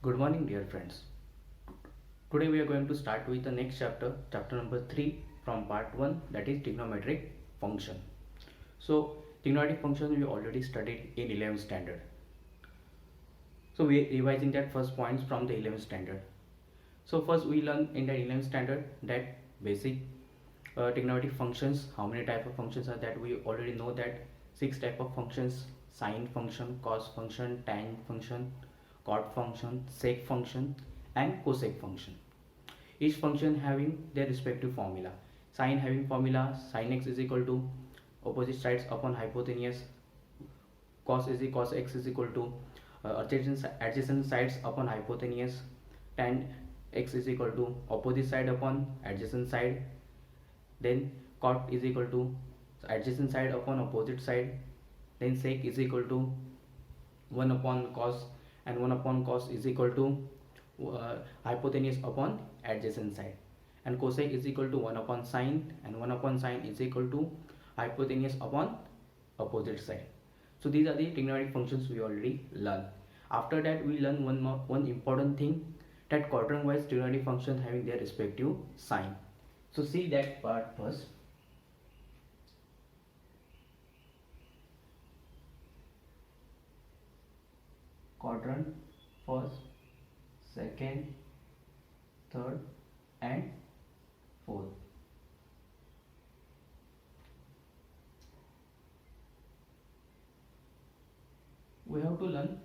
Good morning, dear friends. Today we are going to start with the next chapter, chapter number 3 from part 1, that is trigonometric function. So, trigonometric function we already studied in 11th standard. So, we are revising that first points from the 11th standard. So, first we learn in the 11th standard that basic trigonometric functions, how many type of functions are that. We already know that 6 type of functions: sine function, cos function, tan function, cot function, sec function and cosec function. Each function having their respective formula. Sine having formula sin x is equal to opposite sides upon hypotenuse. Cos x is equal to adjacent sides upon hypotenuse. Tan x is equal to opposite side upon adjacent side. Then cot is equal to adjacent side upon opposite side. Then sec is equal to 1 upon cos, and 1 upon cos is equal to hypotenuse upon adjacent side. And cosec is equal to 1 upon sine, and 1 upon sine is equal to hypotenuse upon opposite side. So these are the trigonometric functions we already learned. After that we learn one important thing, that quadrant wise trigonometric functions having their respective sign. So see that part first. Quadrant, first, second, third and fourth. We have to learn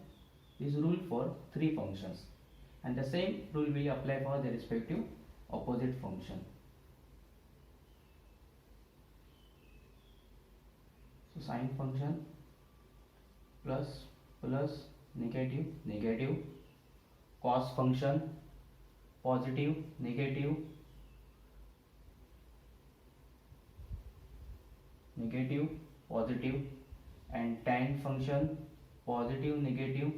this rule for three functions, and the same rule will apply for their respective opposite function. So sine function plus plus negative negative, cos function positive negative negative positive, and tan function positive negative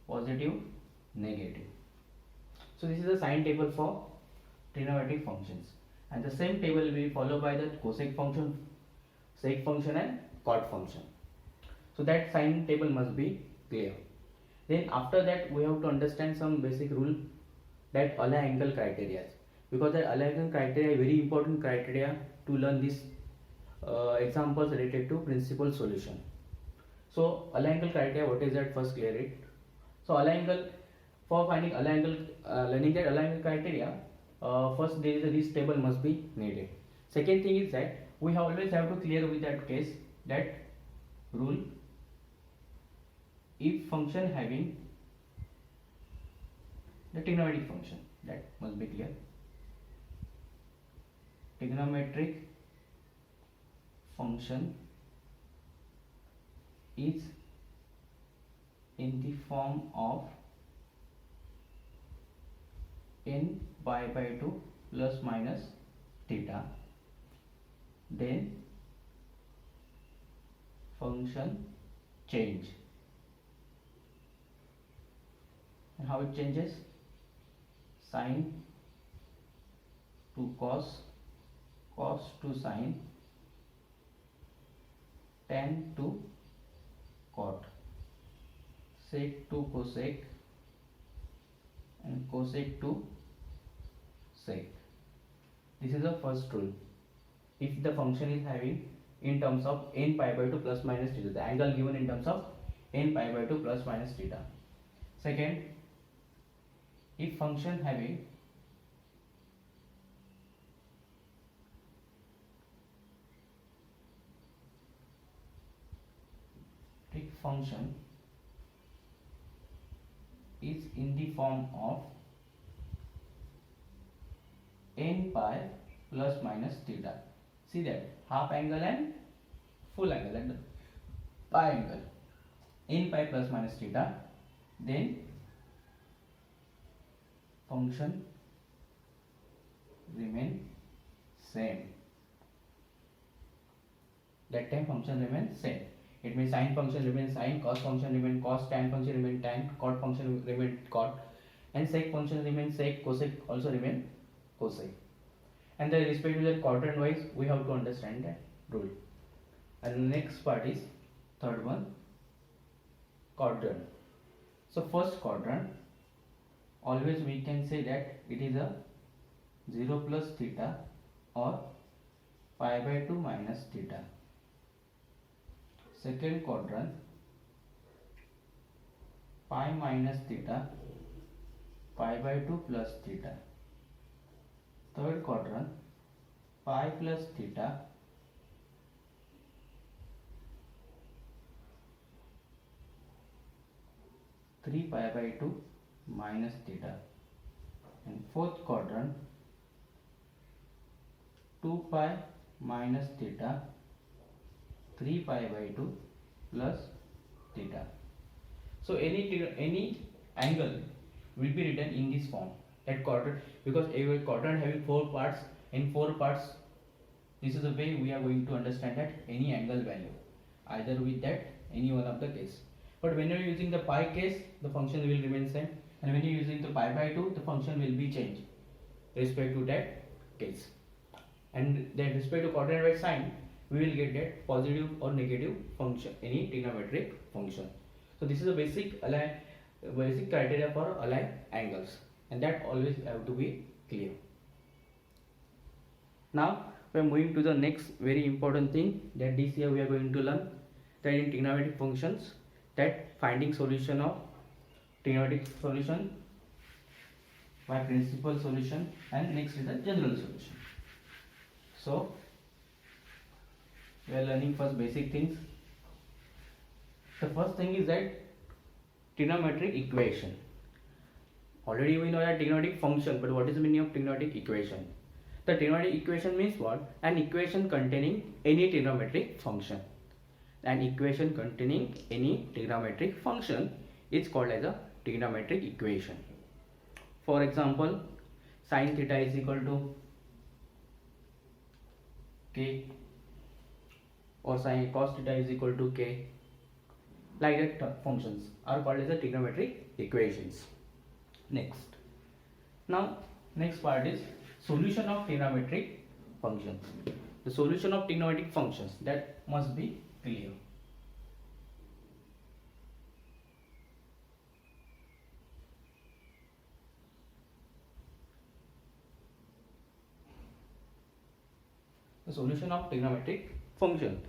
positive negative. So this is the sign table for trigonometric functions, and the same table will be followed by the cosec function, sec function and cot function. So that sign table must be clear. Then after that we have to understand some basic rule, that Allen angle criteria, because that Allen angle criteria is very important criteria to learn this examples related to principal solution. So Allen angle criteria, what is that? First clear it. So Allen angle, for finding Allen angle, learning that Allen angle criteria, first there is this table must be needed. Second thing is that we always have to clear with that case, that rule, if function having the trigonometric function, that must be clear. Trigonometric function is in the form of n pi by 2 plus minus theta, then function change. And how it changes? Sine to cos, cos to sine, tan to cot, sec to cosec and cosec to sec. This is the first rule. If the function is having in terms of n pi by 2 plus minus theta, the angle given in terms of n pi by 2 plus minus theta. Second, if function having function is in the form of n pi plus minus theta. See that half angle and full angle, and pi angle, n pi plus minus theta, then function remain same. That time function remains same. It means sine function remains sine, cos function remain cos, tan function remain tan, cot function remain cot, and sec function remains sec, cosec also remain cosec. And the respective that quadrant wise we have to understand that rule. And the next part is third one, quadrant. So first quadrant, always we can say that it is a 0 plus theta or pi by 2 minus theta. Second quadrant, pi minus theta, pi by 2 plus theta. Third quadrant, pi plus theta, three pi by 2 minus theta. And fourth quadrant, 2 pi minus theta, 3 pi by 2 plus theta. So any angle will be written in this form, that quadrant, because a quadrant having 4 parts, in 4 parts, this is the way we are going to understand that any angle value, either with that any one of the case. But when you are using the pi case, the function will remain same, and when you are using the pi by 2, the function will be changed respect to that case. And then respect to coordinate sign, we will get that positive or negative function, any trigonometric function. So this is a basic criteria for align angles, and that always have to be clear. Now we are moving to the next very important thing, that this year we are going to learn that in trigonometric functions, that finding solution of trigonometric solution by principal solution, and next is the general solution. So we are learning first basic things. The first thing is that trigonometric equation. Already we know that trigonometric function, but what is the meaning of trigonometric equation? The trigonometric equation means what? An equation containing any trigonometric function. An equation containing any trigonometric function is called as a trigonometric equation. For example, sin theta is equal to k, or sin cos theta is equal to k, like that functions are called as the trigonometric equations. Next part is solution of trigonometric functions. The solution of trigonometric functions, that must be clear. The solution of trigonometric function,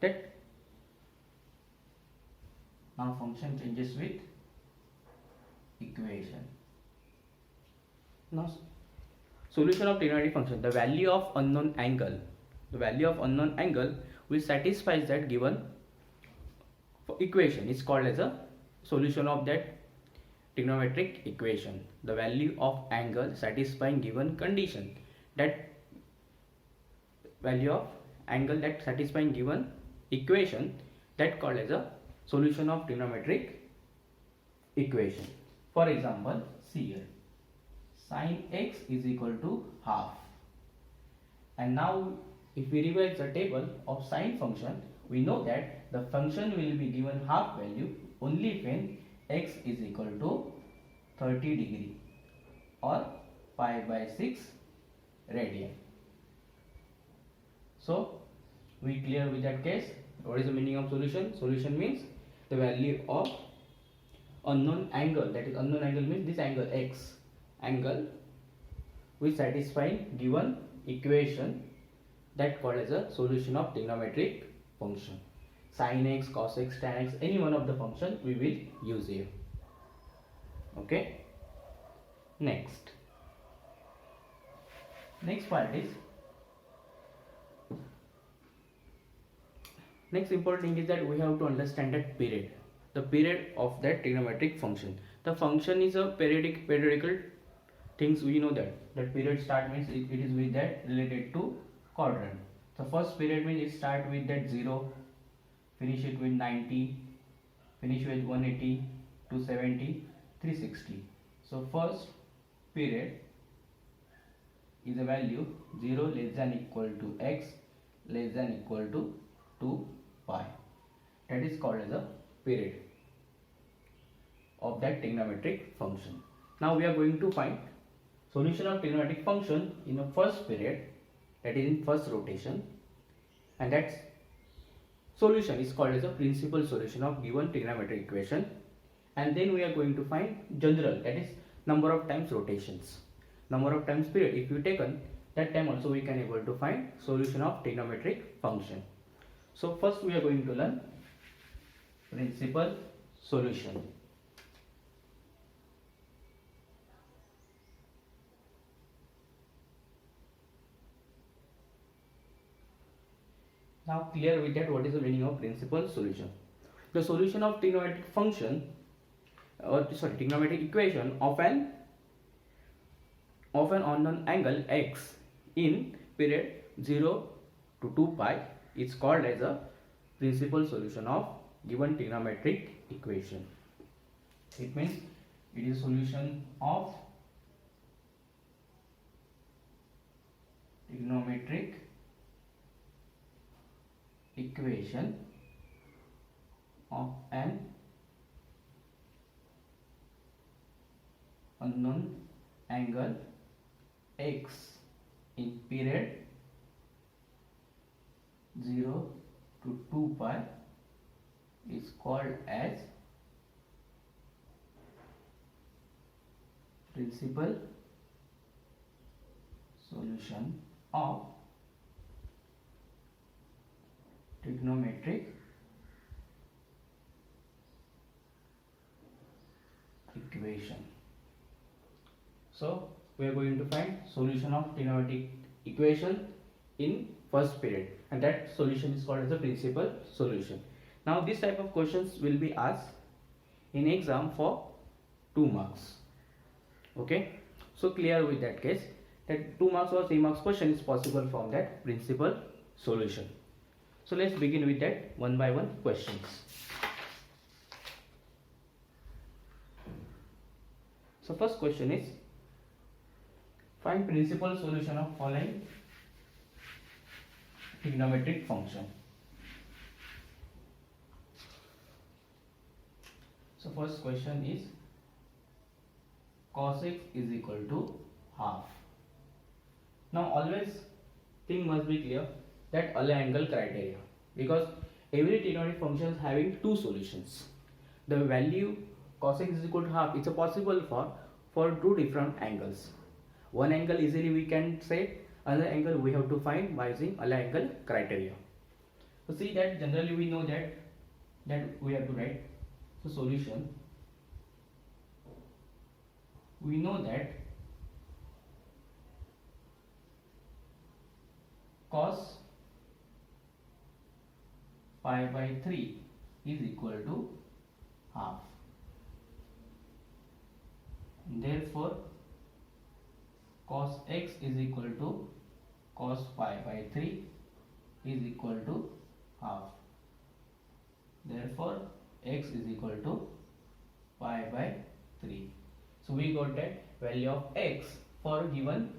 that now function changes with equation. Now solution of trigonometric function, the value of unknown angle which satisfies that given equation is called as a solution of that trigonometric equation. The value of angle satisfying given condition, that value of angle that satisfying given equation, that called as a solution of trigonometric equation. For example, see here, sin x is equal to half, and now if we revise the table of sine function, we know that the function will be given half value only when x is equal to 30 degree or pi by 6 radian. So we clear with that case. What is the meaning of solution? Solution means the value of unknown angle, that is unknown angle means this angle x angle which satisfying given equation, that called as a solution of trigonometric function. Sin x, cos x, tan x, any one of the function we will use here. Okay. Next part is, next important thing is that we have to understand that period, the period of that trigonometric function. The function is a periodical things, we know that period start means it is with that related to quadrant. The first period means it start with that 0, finish it with 90, finish with 180, 270, 360. So first period is a value 0 less than equal to x less than equal to 2 pi. That is called as a period of that trigonometric function. Now we are going to find solution of trigonometric function in the first period, that is in first rotation, and that solution is called as a principal solution of given trigonometric equation. And then we are going to find general, that is number of times rotations. Number of times period, if you taken, that time also we can able to find solution of trigonometric function. So first we are going to learn principal solution. Now clear with that what is the meaning of principal solution. The solution of trigonometric function trigonometric equation of an on an angle x in period 0 to 2 pi is called as a principal solution of given trigonometric equation. It means it is solution of trigonometric equation of an unknown angle x in period 0 to 2 pi is called as principal solution of trigonometric equation. So we are going to find solution of trigonometric equation in first period, and that solution is called as a principal solution. Now this type of questions will be asked in exam for 2 marks. Okay, so clear with that case that 2 marks or 3 marks question is possible from that principal solution. So let's begin with that one by one questions. So first question is, find principal solution of following trigonometric function. So first question is cos x is equal to half. Now always thing must be clear that Euler angle criteria, because every trigonometric function is having two solutions. The value cos x is equal to half, it's a possible for two different angles. One angle easily we can say, another angle we have to find by using Euler angle criteria. So see that generally we know that we have to write. So solution, we know that cos pi by 3 is equal to half. Therefore cos x is equal to cos pi by 3 is equal to half. Therefore x is equal to pi by 3. So we got that value of x for given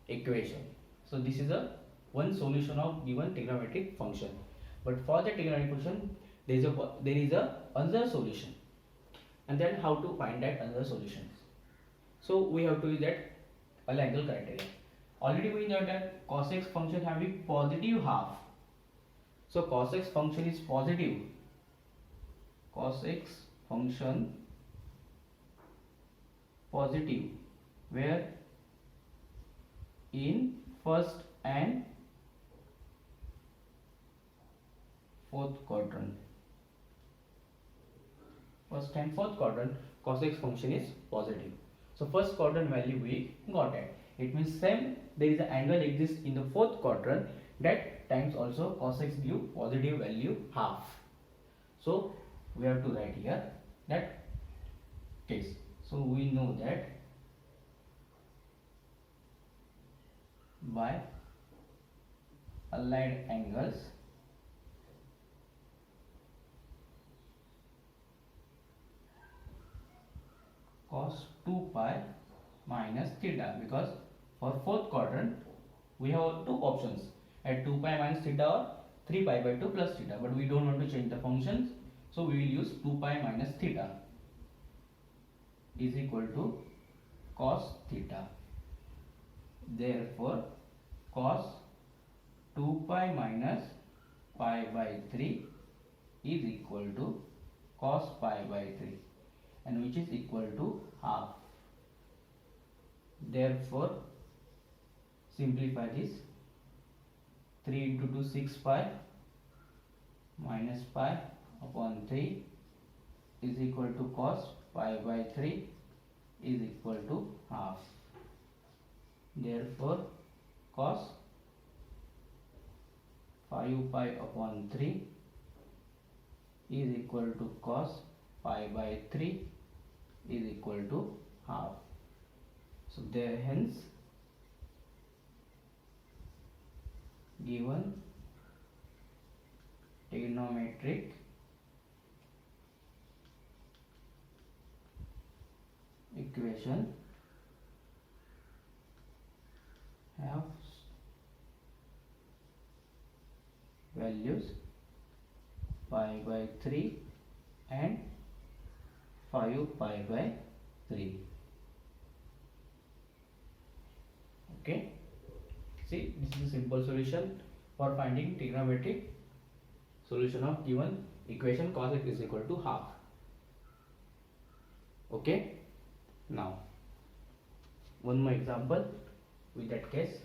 equation. So this is a one solution of given trigonometric function. But for the trigonometric function there is a another solution. And then how to find that another solution? So we have to use that Euler angle criteria. Already we know that cos x function having positive half. So cos x function is positive. Cos x function positive where in first and fourth quadrant. First and fourth quadrant cos x function is positive. So first quadrant value we got it. It means same there is an angle exists in the fourth quadrant, that times also cos x give positive value half. So we have to write here that case. So we know that by allied angles cos 2 pi minus theta, because for fourth quadrant we have two options at 2 pi minus theta or 3 pi by 2 plus theta, but we don't want to change the functions, so we will use 2 pi minus theta is equal to cos theta. Therefore cos 2 pi minus pi by 3 is equal to cos pi by 3, and which is equal to half. Therefore, simplify this. 3 into 2 6 pi minus pi upon 3 is equal to cos pi by 3 is equal to half. Therefore, cos 5 pi upon 3 is equal to cos pi by 3 is equal to half. So there, hence given trigonometric equation have values pi by 3 and 5 pi by 3. Okay, see, this is a simple solution for finding trigonometric solution of given equation cos x is equal to half. Okay, now one more example with that case.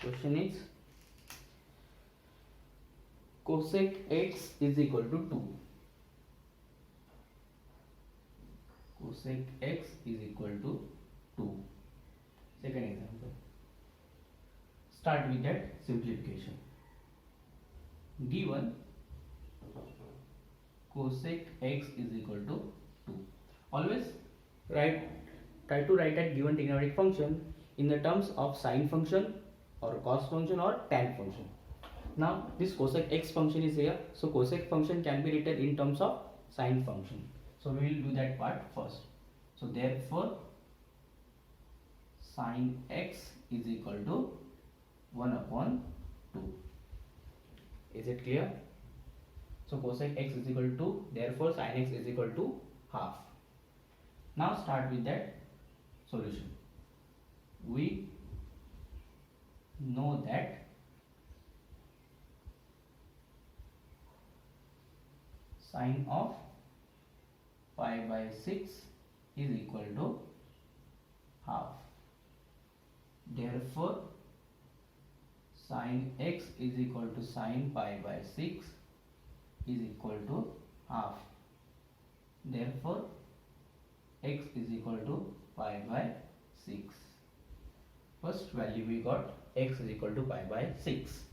Question is cosec x is equal to 2. Cosec x is equal to 2. Second example. Start with that simplification. Given cosec x is equal to 2. Always try to write that given trigonometric function in the terms of sine function or cos function or tan function. Now this cosec x function is here, so cosec function can be written in terms of sine function. So we will do that part first. So therefore sine x is equal to 1 upon 2. Is it clear? So cosec x is equal to 2, therefore sine x is equal to half. Now start with that solution. We know that sine of pi by 6 is equal to half. Therefore sine x is equal to sine pi by 6 is equal to half. Therefore x is equal to pi by 6. First value we got x is equal to pi by 6.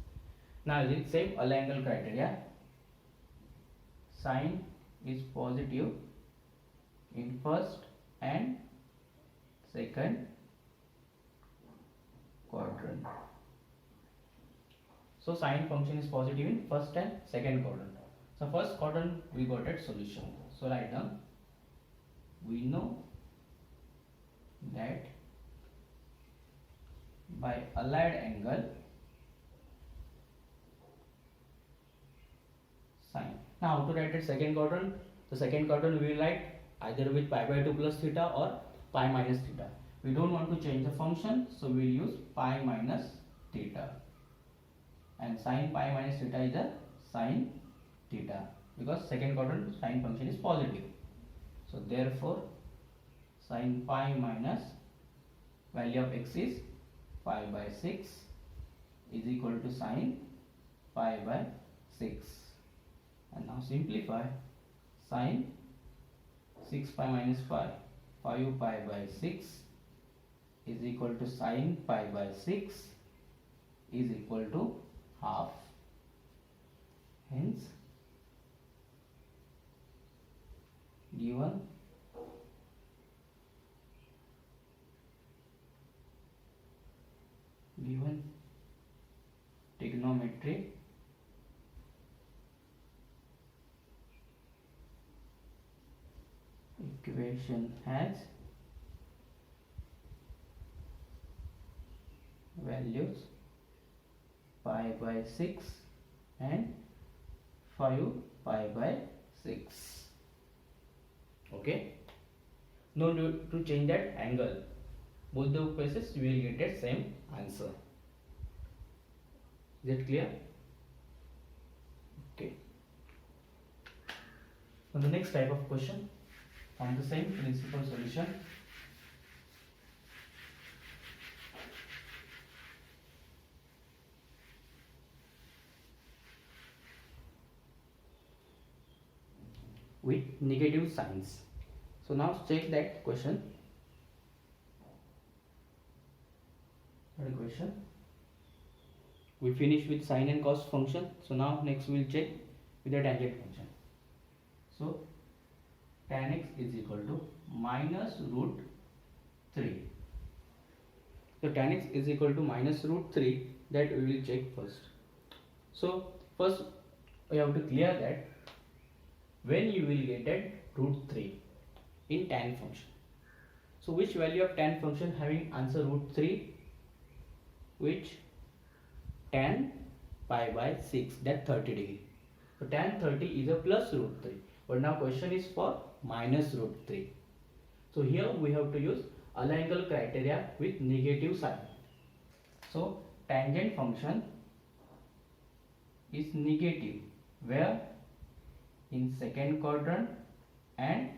Now using same all angle criteria, sine is positive in first and second quadrant. So sine function is positive in first and second quadrant. So first quadrant we got that solution. So write down, we know that by allied angle sine. Now how to write it second quadrant? The second quadrant we will write either with pi by 2 plus theta or pi minus theta. We don't want to change the function, so we will use pi minus theta. And sine pi minus theta is a sine theta, because second quadrant sine function is positive. So therefore sine pi minus value of x is pi by 6 is equal to sine pi by 6. And now simplify. Sine 6 pi minus pi, 5 pi by 6 is equal to sine pi by 6 is equal to half. Hence given trigonometric equation has values pi by 6 and 5 pi by 6. Okay, no need to change that angle. both the places you will get a same answer. Is it clear? Okay. Now the next type of question from the same principal solution. With negative signs. So now check that question. What question? We finished with sine and cos function. So now next we will check with the tangent function. So tan x is equal to minus root 3. So tan x is equal to minus root 3, that we will check first. So first we have to clear that when you will get at root 3 in tan function. So which value of tan function having answer root 3? Which? Tan pi by 6, that 30 degree. So tan 30 is a plus root 3. But now question is for minus root 3. So here we have to use Al-Engel criteria with negative sign. So tangent function is negative where? In second quadrant and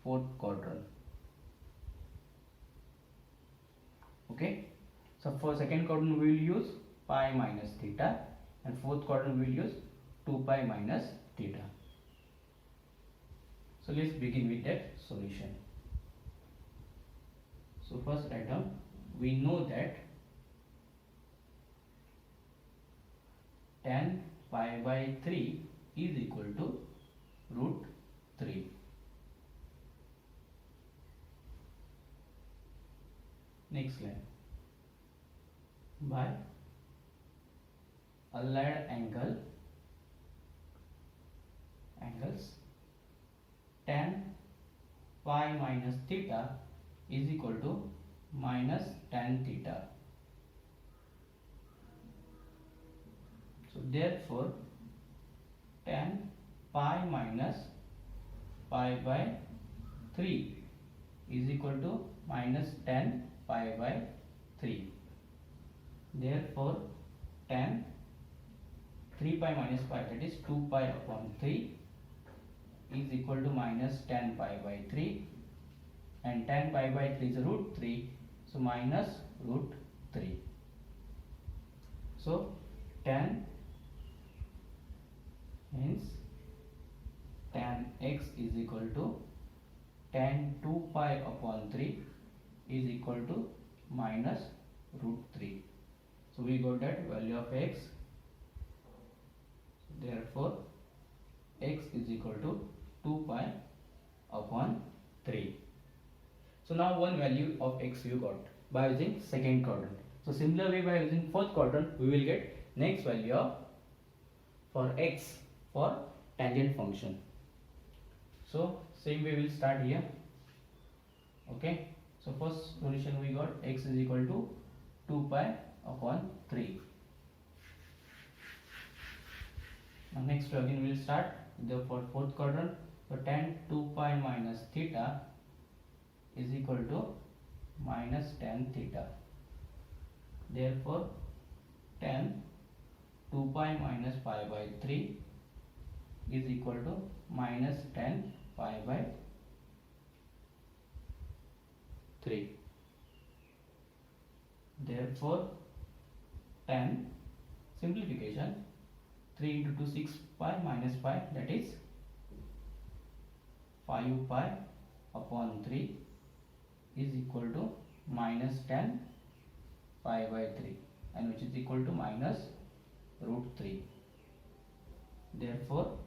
fourth quadrant. Okay. So for second quadrant we will use pi minus theta, and fourth quadrant we will use 2 pi minus theta. So let's begin with that solution. So first item, we know that tan pi by 3 is equal to root 3. Next line, by allied angles tan pi minus theta is equal to minus tan theta. So therefore tan pi minus pi by 3 is equal to minus tan pi by 3. Therefore tan 3 pi minus pi, that is 2 pi upon 3, is equal to minus tan pi by 3, and tan pi by 3 is root 3, so minus root 3. So tan, hence tan x is equal to tan 2 pi upon 3 is equal to minus root 3. So we got that value of x. Therefore x is equal to 2 pi upon 3. So now one value of x you got by using second quadrant. So similarly by using fourth quadrant we will get next value of for x for tangent function. So same way we will start here. Okay. So first solution we got x is equal to 2 pi upon 3. Now next again we will start the fourth quadrant. So tan 2 pi minus theta is equal to minus tan theta. Therefore tan 2 pi minus pi by 3 is equal to minus tan pi by 3. Therefore tan, simplification, 3 into 2 6 pi minus pi, that is 5 pi upon 3 is equal to minus tan pi by 3, and which is equal to minus root 3. Therefore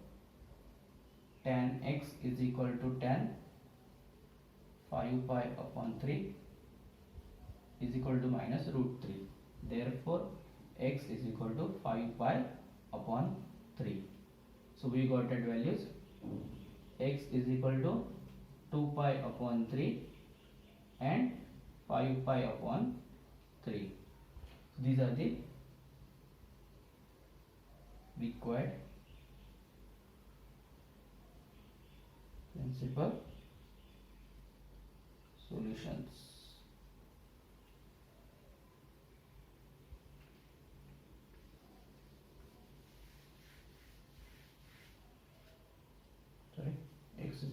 tan x is equal to tan 5 pi upon 3 is equal to minus root 3. Therefore x is equal to 5 pi upon 3. So we got that values. X is equal to 2 pi upon 3 and 5 pi upon 3. So these are the required principal solutions.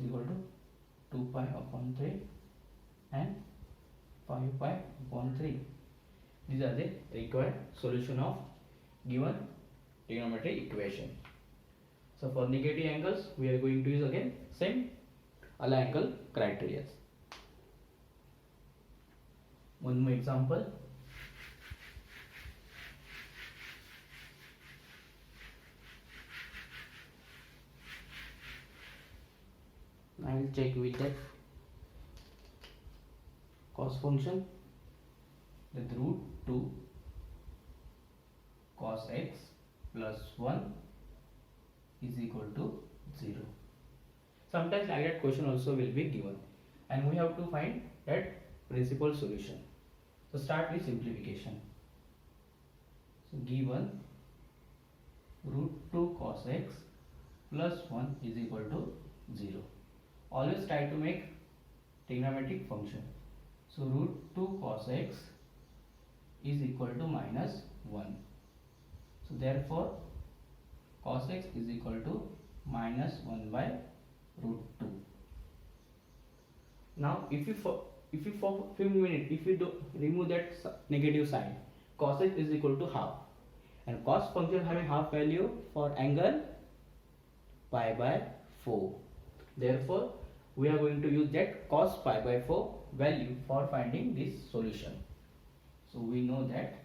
is equal to 2 pi upon 3 and 5 pi upon 3. These are the required solution of given trigonometric equation. So for negative angles we are going to use again same aligned angle criteria. One more example. I will check with that cos function, that root 2 cos x plus 1 is equal to 0. Sometimes like that question also will be given and we have to find that principal solution. So start with simplification. So given root 2 cos x plus 1 is equal to 0. Always try to make trigonometric function. So root 2 cos x is equal to minus 1. So therefore cos x is equal to minus 1 by root 2. Now if you for few minutes if you do remove that negative sign, cos x is equal to half, and cos function having half value for angle pi by 4. Therefore we are going to use that cos pi by 4 value for finding this solution. So we know that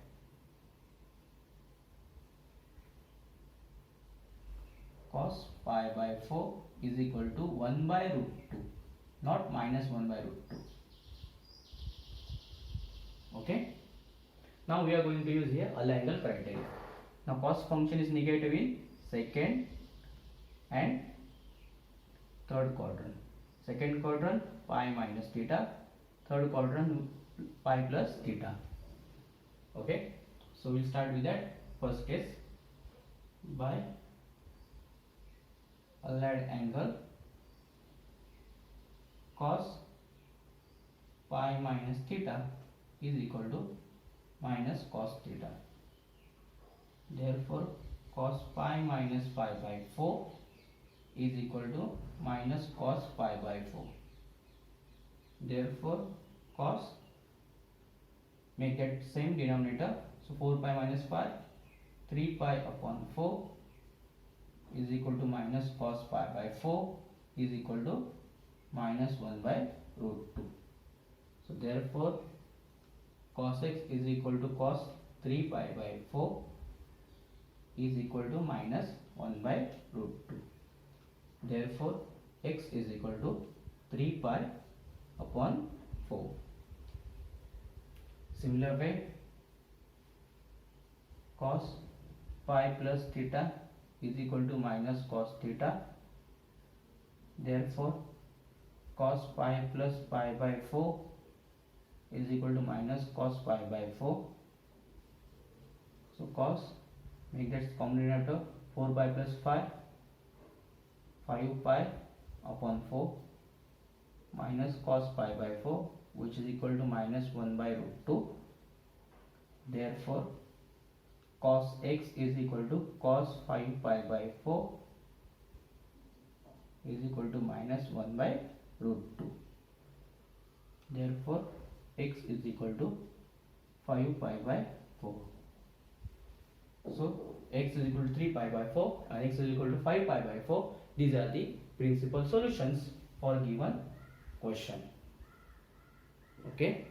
cos pi by 4 is equal to 1 by root 2, not minus 1 by root 2. Okay. Now we are going to use here aligned angle criteria. Now cos function is negative in second and third quadrant. Second quadrant pi minus theta, third quadrant pi plus theta. Okay, so we'll start with that first case. By aligned angle cos pi minus theta is equal to minus cos theta. Therefore cos pi minus pi by 4 is equal to minus cos pi by 4. Therefore cos, make that same denominator, so 4 pi minus pi, 3 pi upon 4 is equal to minus cos pi by 4 is equal to minus 1 by root 2. So therefore cos x is equal to cos 3 pi by 4 is equal to minus 1 by root 2. Therefore x is equal to 3 pi upon 4. Similar way, cos pi plus theta is equal to minus cos theta. Therefore cos pi plus pi by 4 is equal to minus cos pi by 4. So cos, make that common denominator, 4 pi plus 5, 5 pi upon 4 minus cos pi by 4, which is equal to minus 1 by root 2. Therefore cos x is equal to cos 5 pi by 4 is equal to minus 1 by root 2. Therefore x is equal to 5 pi by 4. So x is equal to 3 pi by 4 and x is equal to 5 pi by 4. These are the principal solutions for given question. Okay.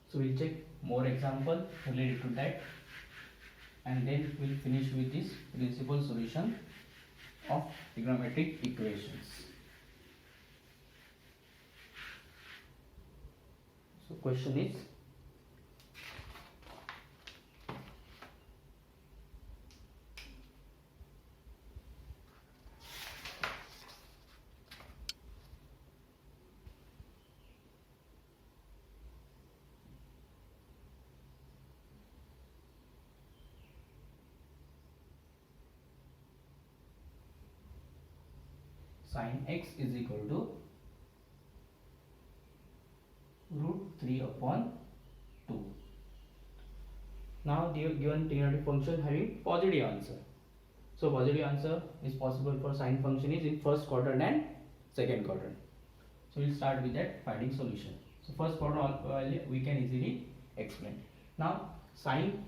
So we'll check more example related to that and then we'll finish with this principal solution of trigonometric equations. So question is, sin x is equal to root 3 upon 2. Now the given trigonometric function having positive answer. So positive answer is possible for sine function is in first quadrant and second quadrant. So we'll start with that finding solution. So first quadrant we can easily explain. Now sine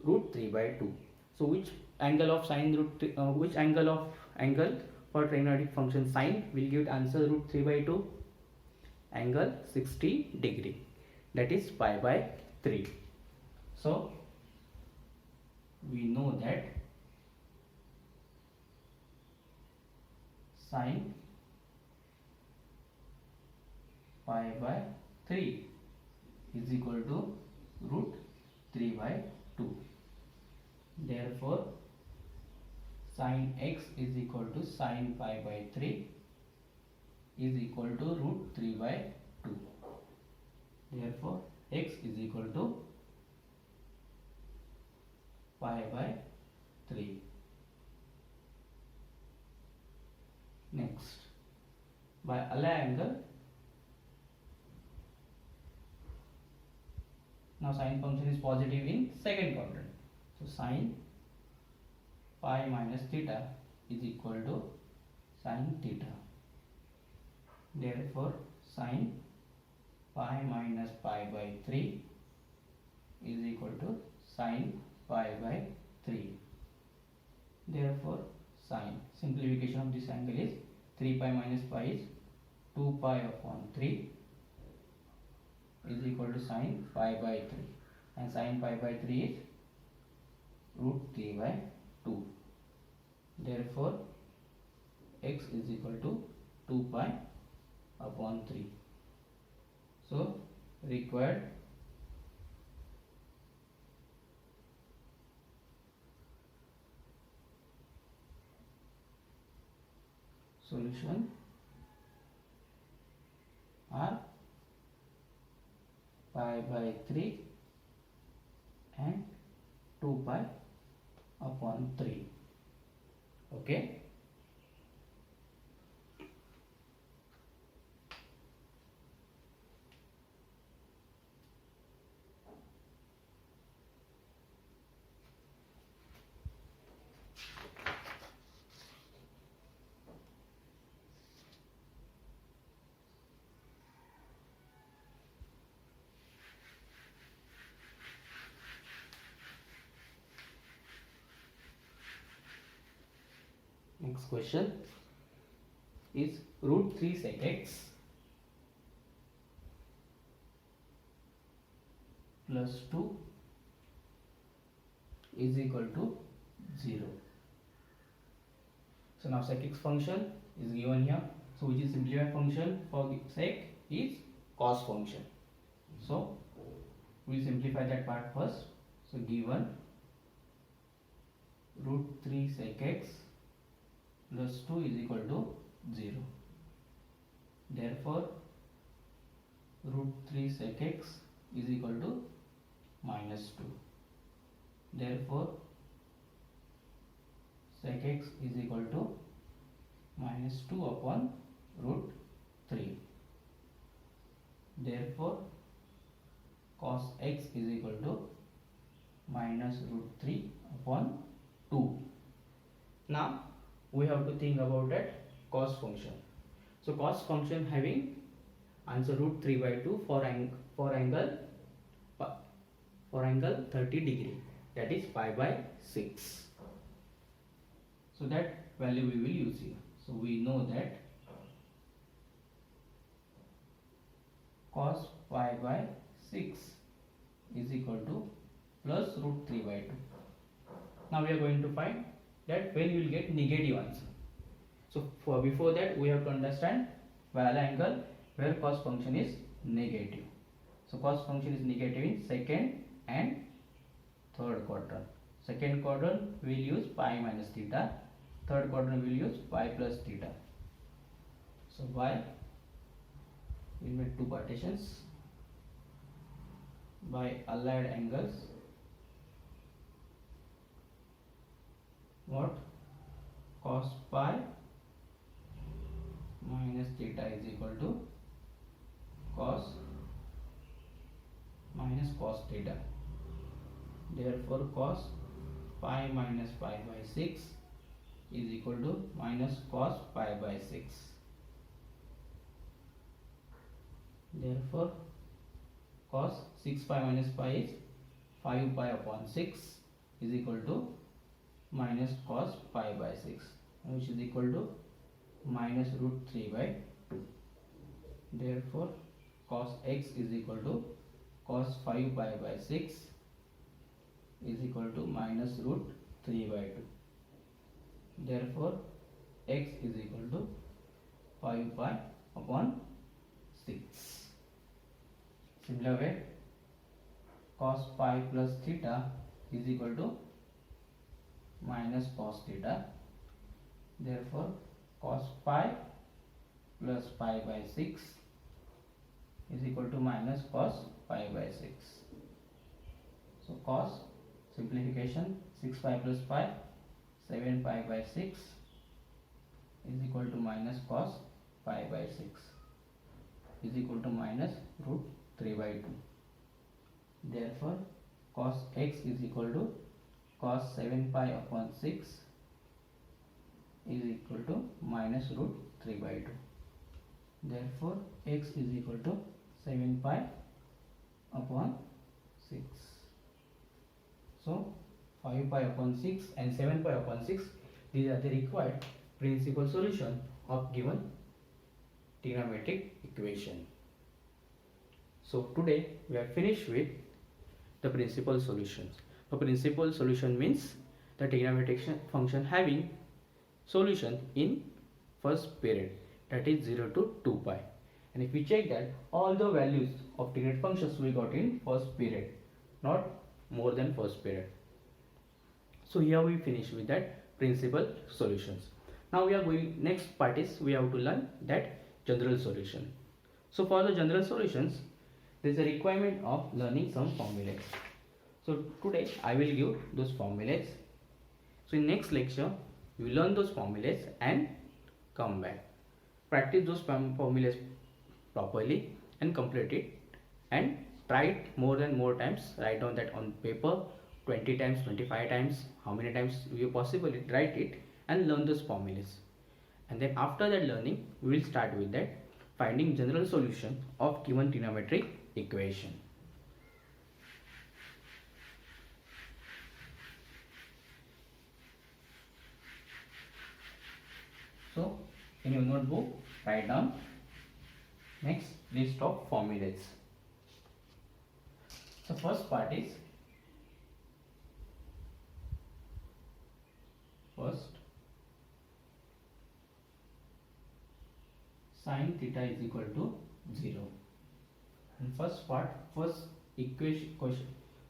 root 3 by 2. So which angle of sine root 3, which angle for trigonometric function sine will give answer root 3 by 2? Angle 60 degree, that is pi by 3. So we know that sine pi by 3 is equal to root 3 by 2. Therefore sin x is equal to sin pi by 3 is equal to root 3 by 2. Therefore x is equal to pi by 3. Next, by alloy angle, now sine function is positive in second quadrant. So sine pi minus theta is equal to sine theta. Therefore sine pi minus pi by 3 is equal to sine pi by 3. Therefore sine, simplification of this angle is 3 pi minus pi is 2 pi upon 3 is equal to sine pi by 3, and sine pi by 3 is root 3 by 2. Therefore x is equal to 2 pi upon 3. So required solution are pi by 3 and 2 pi upon 3. Okay. Next question is root 3 sec x plus 2 is equal to 0. So now sec x function is given here. So which is simplified function for sec is cos function. So we will simplify that part first. So given root 3 sec x plus 2 is equal to 0. Therefore root 3 sec x is equal to minus 2. Therefore sec x is equal to minus 2 upon root 3. Therefore cos x is equal to minus root 3 upon 2. Now we have to think about that cos function. So cos function having answer root 3 by 2 for angle 30 degree, that is pi by 6. So that value we will use here. So we know that cos pi by 6 is equal to plus root 3 by 2. Now we are going to find that when you will get negative answer. So before that we have to understand value angle where cos function is negative. So cos function is negative in second and third quadrant. Second quadrant we will use pi minus theta. Third quadrant we will use pi plus theta. So by we will make two partitions by allied angles. What? Cos pi equal to cos minus cos theta. Therefore cos pi minus pi by 6 is equal to minus cos pi by 6. Therefore cos 6 pi minus pi is 5 pi upon 6 is equal to minus cos pi by 6, which is equal to minus root 3 by 2. Therefore cos x is equal to cos 5 pi by 6 is equal to minus root 3 by 2. Therefore x is equal to 5 pi upon 6. Similar way, cos pi plus theta is equal to minus cos theta. Therefore cos pi plus pi by 6 is equal to minus cos pi by 6. So cos, simplification, 6 pi plus pi, 7 pi by 6 is equal to minus cos pi by 6 is equal to minus root 3 by 2. Therefore cos x is equal to cos 7 pi upon 6 is equal to minus root 3 by 2. Therefore x is equal to 7 pi upon 6. So 5 pi upon 6 and 7 pi upon 6, these are the required principal solution of given trigonometric equation. So today we are finished with the principal solutions. So principal solution means the trigonometric function having solution in first period, that is 0 to 2 pi. And if we check that all the values of trigonometric functions we got in first period, not more than first period. So here we finish with that principal solutions. Now we are going, next part is we have to learn that general solution. So for the general solutions, there is a requirement of learning some formulas. So today I will give those formulas. So in next lecture you will learn those formulas and come back, practice those formulas properly and complete it, and try it more than more times. Write down that on paper 20 times, 25 times, how many times you possible write it and learn those formulas. And then after that learning we will start with that finding general solution of given trigonometric equation. So in your notebook write down next list of formulas. So first part is first sin theta is equal to 0. And first part, first equation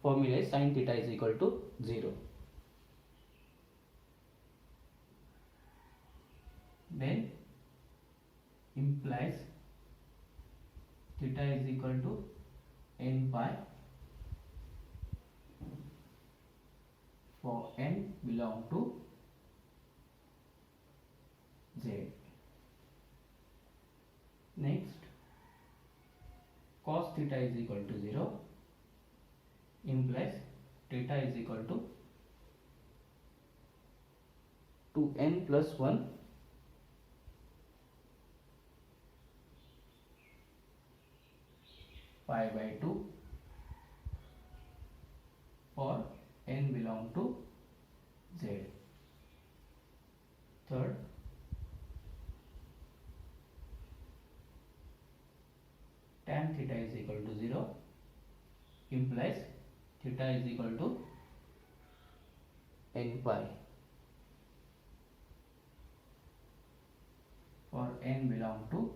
formula is sin theta is equal to 0. Then implies theta is equal to n pi for n belong to z. Next, cos theta is equal to 0 implies theta is equal to 2n plus 1 pi by 2 for n belong to z. Third, tan theta is equal to 0 implies theta is equal to n pi for n belong to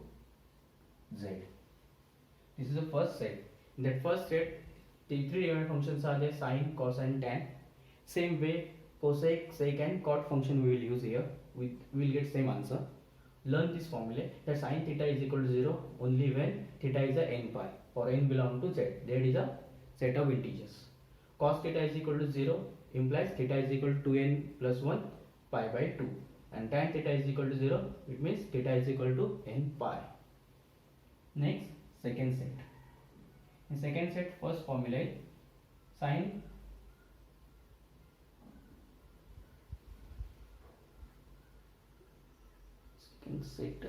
z. This is the first set. In that first set, the three different functions are there: sine, cosine, tan. Same way, cosec, sec and cot function we will use here. We will get same answer. Learn this formula that sine theta is equal to 0 only when theta is a n pi for n belong to z. There is a set of integers. Cos theta is equal to 0 implies theta is equal to 2n plus 1 pi by 2. And tan theta is equal to 0, it means theta is equal to n pi. Next, second set. In second set, first formula is sin second set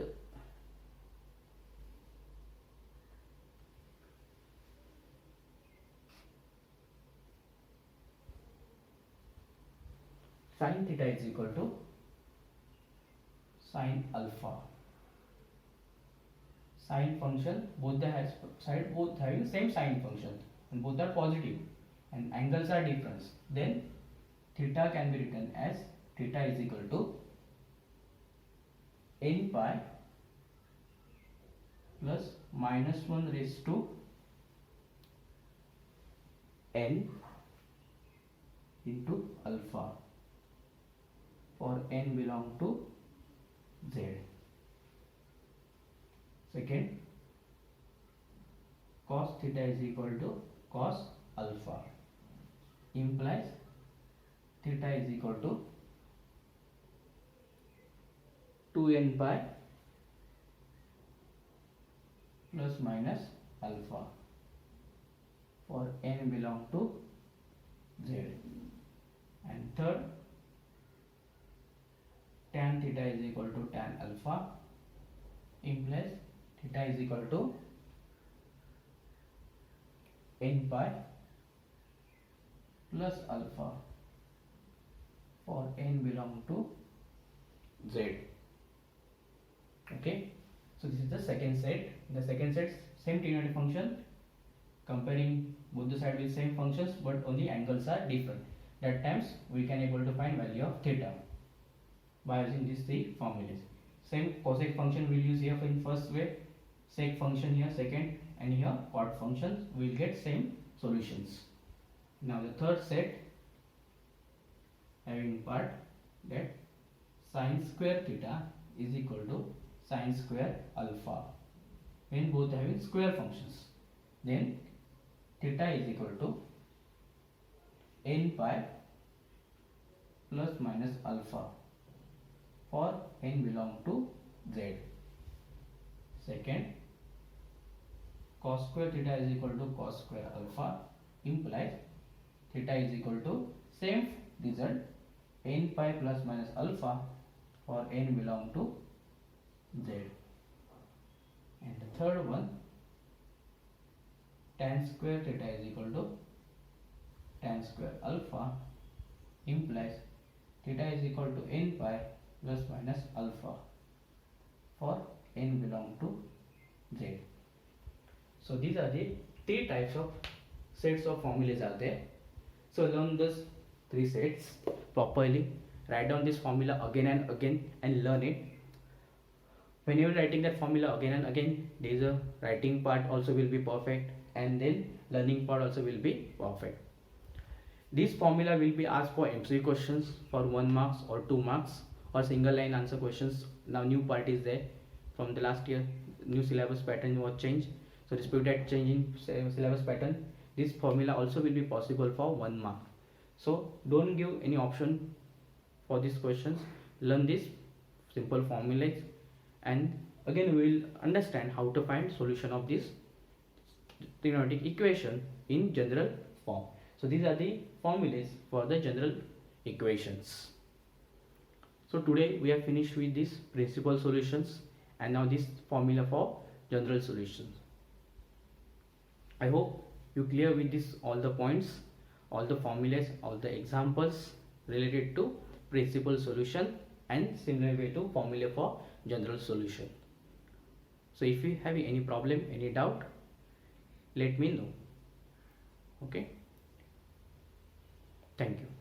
sin theta is equal to sin alpha. Sine function, both the side both having same sine function and both are positive and angles are different, then theta can be written as theta is equal to n pi plus minus 1 raised to n into alpha for n belong to z. Second, cos theta is equal to cos alpha implies theta is equal to 2n pi plus minus alpha for n belong to z. And third, tan theta is equal to tan alpha implies theta is equal to n pi plus alpha for n belong to z. Okay, so this is the second set. The second set, same trigonometric function, comparing both the sides with same functions, but only angles are different. That times we can able to find value of theta by using these three formulas. Same cosec function we'll use here in first way, sec function here second, and here cot functions, we'll get same solutions. Now the third set having part that sin square theta is equal to sin square alpha when both having square functions, then theta is equal to n pi plus minus alpha for n belong to z. Second, cos square theta is equal to cos square alpha implies theta is equal to same result n pi plus minus alpha for n belong to z. And the third one, tan square theta is equal to tan square alpha implies theta is equal to n pi plus minus alpha for n belong to z. So these are the three types of sets of formulas are there. So learn this three sets properly, write down this formula again and again and learn it. When you are writing that formula again and again, there is a writing part also will be perfect, and then learning part also will be perfect. This formula will be asked for MCQ questions for 1 marks or 2 marks or single line answer questions. Now new part is there from the last year, new syllabus pattern was changed, so repeated changing syllabus pattern, this formula also will be possible for 1 mark. So don't give any option for these questions, learn this simple formulas, and again we will understand how to find solution of this trigonometric equation in general form. So these are the formulas for the general equations. So today we have finished with these principal solutions and now this formula for general solutions. I hope you clear with this all the points, all the formulas, all the examples related to principal solution and similar way to formula for general solution. So if you have any problem, any doubt, let me know. Okay, thank you.